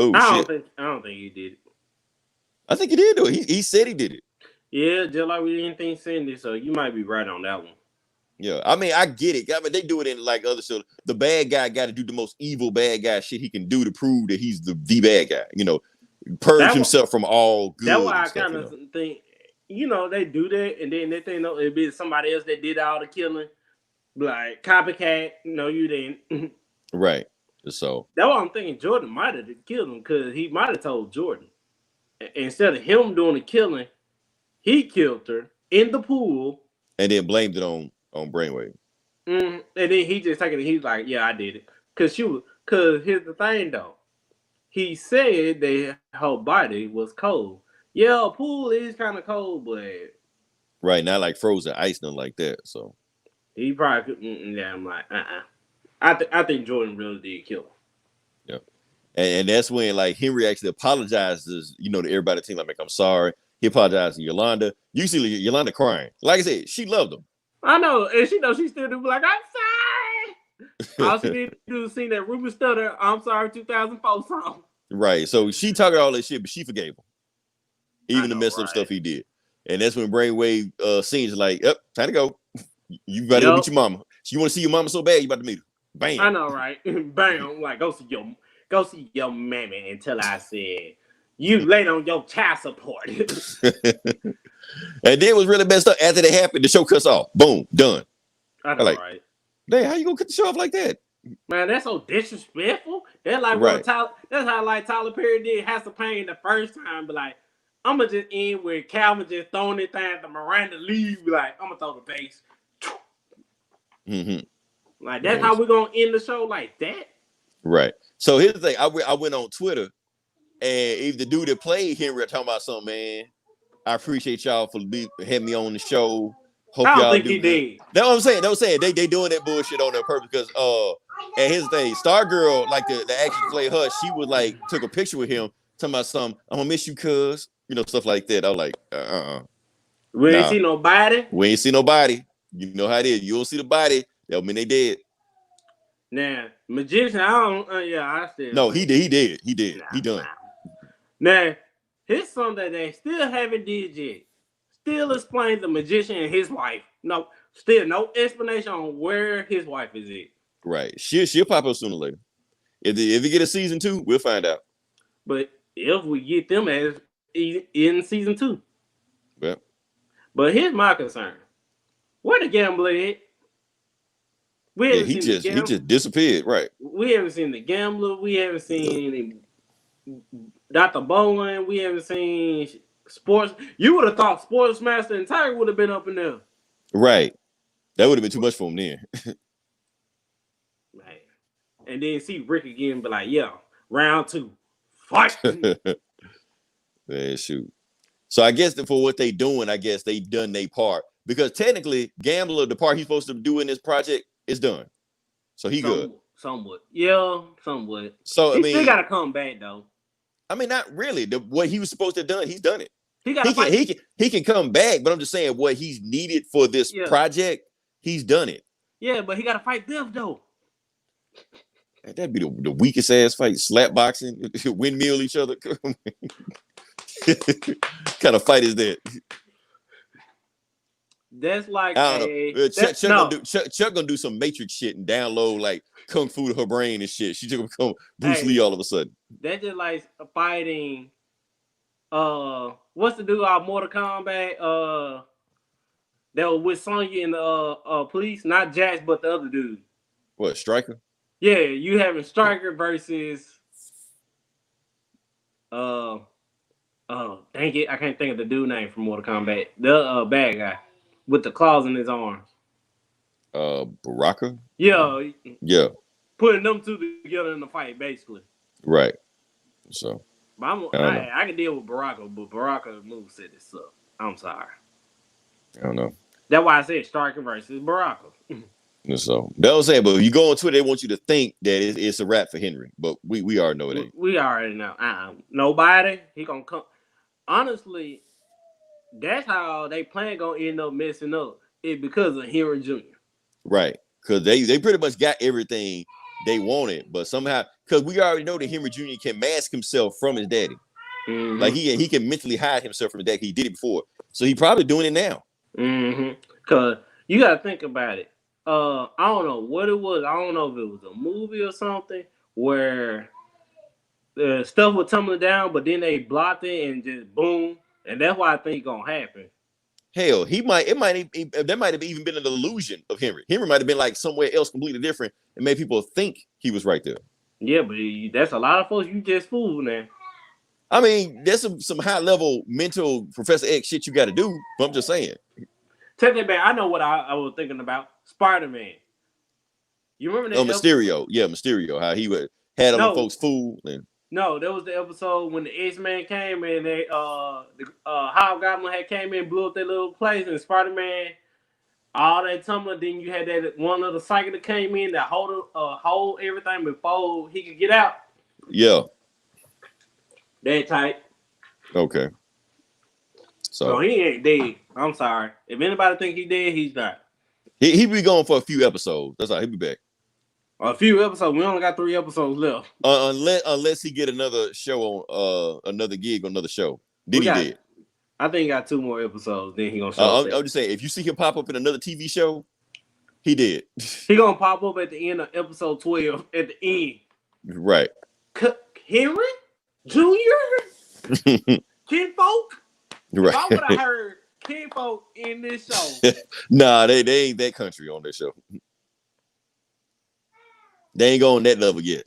don't think he did it.
I think he did do it. He said he did it.
Yeah, just like we didn't think Cindy, so you might be right on that one.
Yeah, I mean I get it. I mean they do it in like other shows. The bad guy got to do the most evil bad guy shit he can do to prove that he's the bad guy. Purge himself from all good.
That's why I kind of think, they do that, and then they think it'd be somebody else that did all the killing, like copycat. No, you didn't.
Right. So
that's why I'm thinking Jordan might have killed him because he might have told Jordan instead of him doing the killing, he killed her in the pool
and then blamed it on Brainwave.
And then he just taking it. He's like, "Yeah, I did it." Because here's the thing though. He said that her body was cold. Yeah, a pool is kind of cold, but
right, not like frozen ice, nothing like that. So
he probably could. Yeah, I'm like, I think Jordan really did kill him.
Yeah, and that's when like Henry actually apologizes, to everybody. The team like, I'm sorry. He apologized to Yolanda. You see Yolanda crying. Like I said, she loved him.
I know, and she knows she still do like, I'm sorry. All she need to do is sing that Ruben Studdard, I'm sorry, 2004 song.
Right. So she talked all that shit, but she forgave him. Even the messed up stuff he did. And that's when Brainwave scenes like, yep, time to go. You better go meet your mama. You want to see your mama so bad, you about to meet her. Bam.
I know, right? Bam. Like, go see your mammy until I said you late on your child support.
And then it was really messed up. After that happened, the show cuts off. Boom, done.
I know, right?
Damn, how you gonna cut the show off like that?
Man, that's so disrespectful. That's like that's how like Tyler Perry did Has to Pain the first time, but like I'm gonna just end with Calvin just throwing it down to Miranda leave. Like I'm gonna throw the base.
Mm-hmm.
Like that's how we're gonna end the show like that.
Right. So here's the thing. I went on Twitter, and if the dude that played Henry talking about something, man. I appreciate y'all for having me on the show. Hope
I don't
y'all
think
do
he
good.
did.
That's what I'm saying. They doing that bullshit on their purpose because and his thing, Stargirl, like the action play her, she was like took a picture with him, talking about something. I'm gonna miss you, cuz stuff like that. I was like,
We ain't
nah,
see nobody.
we ain't see nobody. You know how it is. You don't see the body. That mean they dead.
Now, magician, I don't. Yeah, I still
No, he
think
did. He did. He did.
nah,
He done.
nah. Now, here's something that they still haven't did yet. Still explain the magician and his wife. No, still no explanation on where his wife is at.
Right. She'll pop up sooner or later. If you get a season 2, we'll find out.
But if we get them as in season 2.
Well,
But here's my concern. Where the gambler at? We
yeah,
haven't
he
seen the
just disappeared. Right.
We haven't seen the gambler. We haven't seen Dr. Bowen. We haven't seen sports. You would have thought Sports Master and Tiger would have been up in there.
Right. That would have been too much for him then.
Man. And then see Rick again, be like, yeah, round 2, fight.
Man, shoot. So I guess for what they doing, I guess they done their part. Because technically, Gambler, the part he's supposed to do in this project, is done. So he good.
Somewhat. Yeah, somewhat.
So,
He still got to come back, though.
I mean, not really. What he was supposed to have done, he's done it.
He
can come back, but I'm just saying what he's needed for this project, he's done it.
Yeah, but he got to fight Death, though.
That'd be the weakest ass fight. Slap boxing, windmill each other. Kind of fight is that?
That's like
I don't know. Chuck gonna do some Matrix shit and download like kung fu to her brain and shit. She's gonna become Bruce Lee all of a sudden.
That's just like fighting. What's the dude out Mortal Kombat? That was with Sonya and the police, not Jax, but the other dude.
What, Stryker?
Yeah, you having Stryker versus dang it, I can't think of the dude name from Mortal Kombat. The bad guy with the claws in his arms.
Baraka?
Yeah. Putting them two together in the fight, basically.
Right. So
I can deal with Baraka, but Baraka moveset is suck. I'm sorry.
I don't know.
That's why I said Stryker versus Baraka.
So that was saying, but if you go on Twitter, they want you to think that it's a wrap for Henry. But we already know it ain't.
We already know. Nobody. He gonna come. Honestly, that's how they plan gonna end up messing up. It because of Henry Jr.
Right. Because they pretty much got everything they wanted, but somehow because we already know that Henry Jr. can mask himself from his daddy. Mm-hmm. Like he can mentally hide himself from his daddy. He did it before. So he probably doing it now.
Mm-hmm. Cause you gotta think about it. I don't know what it was. I don't know if it was a movie or something where the stuff was tumbling down, but then they blocked it and just boom. And that's why I think it's gonna happen.
Hell, that might have even been an illusion of Henry. Henry might have been like somewhere else completely different and made people think he was right there.
Yeah, but that's a lot of folks you just fooled now.
I mean, there's some high level mental Professor X shit you got to do. But I'm just saying.
Take that back. I know what I was thinking about. Spider-Man. You remember that?
Oh, Mysterio. Yeah, Mysterio. How he had all the folks fooled.
No, that was the episode when the X-Men came and they the Hobgoblin had came in, blew up their little place, and Spider-Man, all that tumbling. Then you had that one little psychic that came in that hold everything before he could get out.
Yeah.
That type.
Okay.
So he ain't dead. I'm sorry. If anybody think he dead, he's not.
He be going for a few episodes. That's all. He'll be back.
A few episodes. We only got 3 episodes left.
Unless he get another show on another gig on another show. Then he did.
I think he got 2 more episodes. Then he gonna show up.
I'm just saying, if you see him pop up in another TV show, he did.
He gonna pop up at the end of episode 12. At the end.
Right.
Henry Jr. Kinfolk.
Right.
If I would have heard Kinfolk in this show.
Nah, they ain't that country on this show. They ain't going that level yet.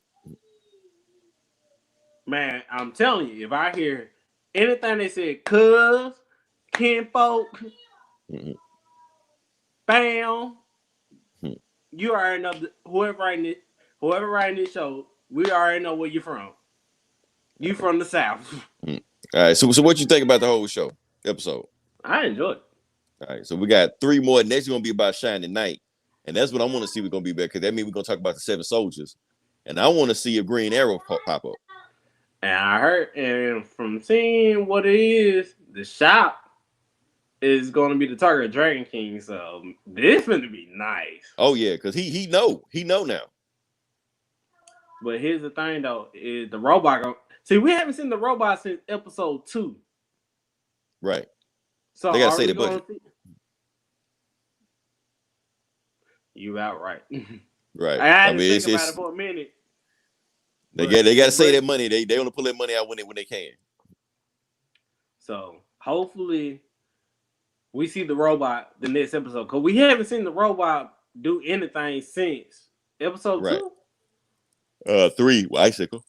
Man, I'm telling you, if I hear anything they said, cuz, kinfolk, bam, you already know whoever writing this show, we already know where you're from. You from the South.
All right, so what you think about the whole show? episode.
I enjoyed it.
All right, so we got 3 more. Next is gonna be about Shining Knight, and that's what I want to see. We're gonna be back because that means we're gonna talk about the 7 soldiers, and I want to see a Green Arrow pop up.
And I heard, and from seeing what it is, the shop is going to be the target of Dragon King. So this is going to be nice.
Oh yeah, because he know now.
But here's the thing though: is the robot? See, we haven't seen the robot since episode 2.
Right.
So
They gotta
are
say
we
the
going
budget.
to see? You outright.
Right.
I had
I
to
mean,
think
it's,
about it
it's
for a minute.
they gotta say that money. They want to put that money out when they can.
So hopefully we see the robot the next episode because we haven't seen the robot do anything since episode
Right.
2.
3 Icicle.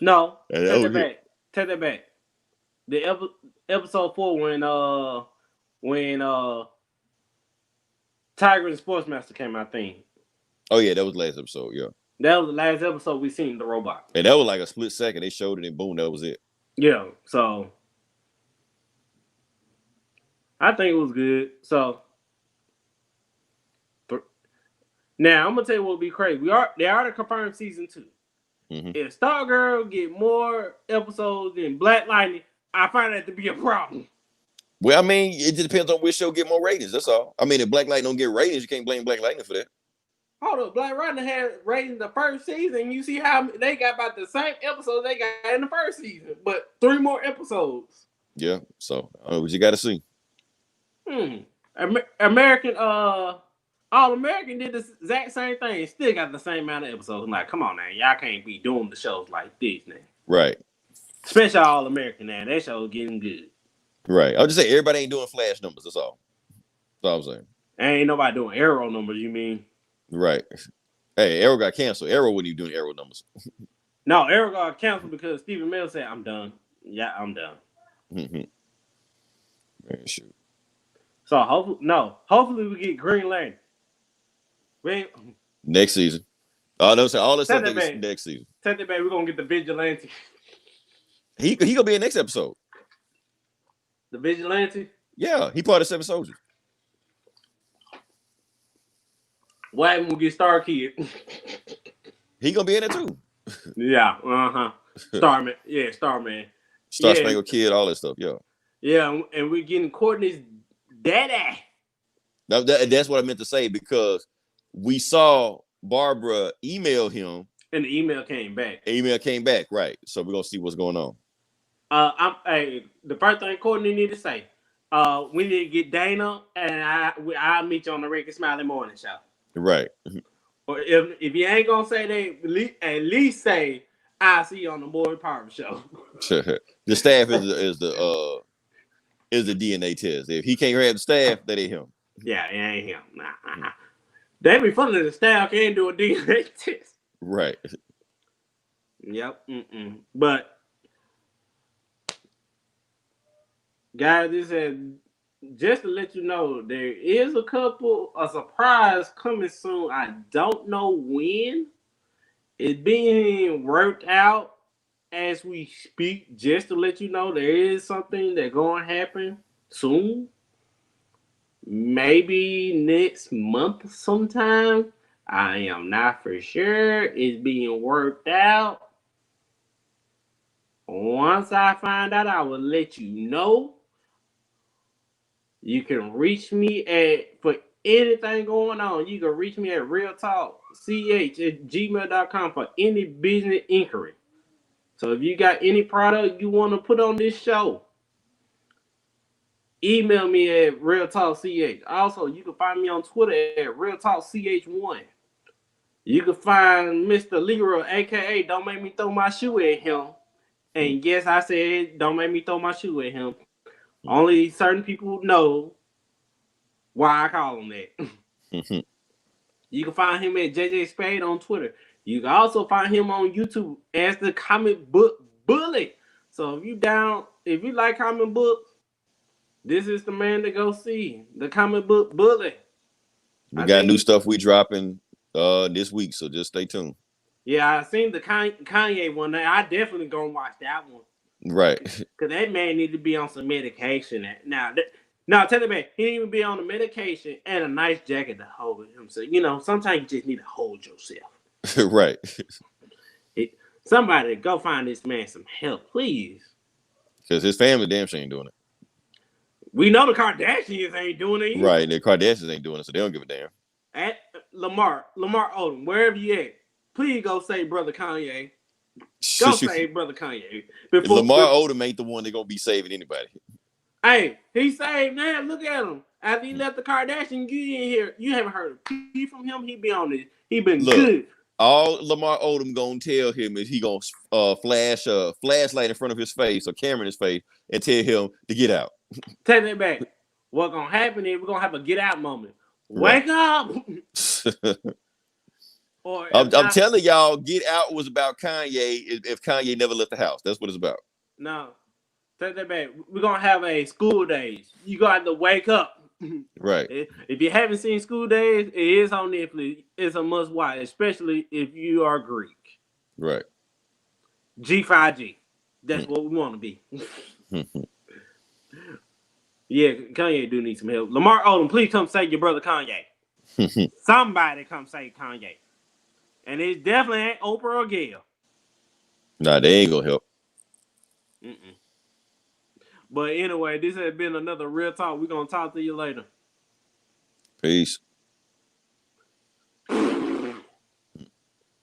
No,
And
take that back. Take that back. The episode 4 when Tiger and Sportsmaster came out. I think.
Oh yeah, that was last episode. Yeah.
That was the last episode we seen the robot.
And that was like a split second. They showed it and boom, that was it.
Yeah. So I think it was good. So now I'm gonna tell you what would be crazy. They already confirmed season 2.
Mm-hmm.
If Stargirl get more episodes than Black Lightning, I find that to be a problem.
Well, I mean, it just depends on which show get more ratings. That's all. I mean, if Black Lightning don't get ratings, you can't blame Black Lightning for that.
Hold up, Black Lightning had ratings the first season. You see how they got about the same episodes they got in the first season, but 3 more episodes.
Yeah, so what you got to see.
American, All American did the exact same thing. Still got the same amount of episodes. I'm like, come on now, y'all can't be doing the shows like this now.
Right.
Especially All American now. That show's getting good.
Right. I'll just say everybody ain't doing flash numbers. That's all. That's all I'm saying.
Ain't nobody doing Arrow numbers. You mean?
Right. Hey, Arrow got canceled. Arrow wasn't even doing Arrow numbers.
No, Arrow got canceled because Stephen Amell said, "I'm done." Yeah, I'm done.
Mm-hmm. Man, shoot.
So hopefully we get Green Lantern.
Next season. Oh, no, all this stuff
back.
next season.
Take that back. We're gonna get the Vigilante.
He gonna be in next episode.
The Vigilante?
Yeah, he part of 7 soldiers.
Why when we get Star Kid?
He gonna be in it too.
Yeah, Starman. Yeah, Starman.
Star Spangled Kid, all that stuff. Yeah.
Yeah, and we're getting Courtney's daddy.
Now, that's what I meant to say because we saw Barbara email him.
And the email came back.
Email came back, right. So we're going to see what's going on.
The first thing Courtney need to say, we need to get Dana, and I'll meet you on the Rick and Smiley Morning Show.
Right.
Or if you ain't going to say that, at least say, I'll see you on the Maury Power Show.
The staff is the DNA test. If he can't have the staff, that ain't him.
Yeah, it ain't him. Nah. That'd be funny if the staff can't do a DNA test.
Right.
Yep. But guys, this is just to let you know there is a surprise coming soon. I don't know when. It's being worked out as we speak. Just to let you know, there is something that's going to happen soon. Maybe next month sometime. I am not for sure. It's being worked out. Once I find out, I will let you know. You can reach me for anything going on. You can reach me at realtalkch@gmail.com for any business inquiry. So if you got any product you want to put on this show, email me at realtalkch. Also, you can find me on Twitter at realtalkch1. You can find Mr. Leroy, aka Don't Make Me Throw My Shoe at Him. And yes, I said Don't Make Me Throw My Shoe at Him. Only certain people know why I call him that. You can find him at JJ Spade on Twitter. You can also find him on YouTube as the Comic Book Bully. So if you like comic books, this is the man to go see. The Comic Book Bully.
We got new stuff we dropping this week, so just stay tuned.
Yeah, I seen the Kanye one. I definitely gonna watch that one.
Right.
Because that man need to be on some medication. Now, tell the man, he need to be on the medication and a nice jacket to hold himself. Sometimes you just need to hold yourself.
Right.
It, Somebody go find this man some help, please.
Because his family damn sure ain't doing it.
We know the Kardashians ain't doing it either.
Right. The Kardashians ain't doing it, so they don't give a damn.
At Lamar Odom, wherever you at, please go say brother Kanye. Go say brother Kanye.
Lamar Odom ain't the one that gonna be saving anybody.
Hey, he saved now. Look at him. After he left the Kardashian, you in here. You haven't heard a pee from him. He be on this. He been good.
All Lamar Odom gonna tell him is he gonna flash a flashlight in front of his face or camera in his face and tell him to get out.
Take that back. What's gonna happen is we're gonna have a get out moment. Wake up.
I'm telling y'all, Get Out was about Kanye if Kanye never left the house. That's what it's about.
No. Take that back. We're gonna have a School Days. You got to wake up.
Right.
If you haven't seen School Days, it is on Netflix. It's a must watch, especially if you are Greek.
Right.
G5G. That's what we want to be. Yeah, Kanye do need some help. Lamar Odom, please come save your brother Kanye. Somebody come save Kanye. And it definitely ain't Oprah or Gail.
Nah, they ain't gonna help.
But anyway, this has been another Real Talk. We're going to talk to you later.
Peace.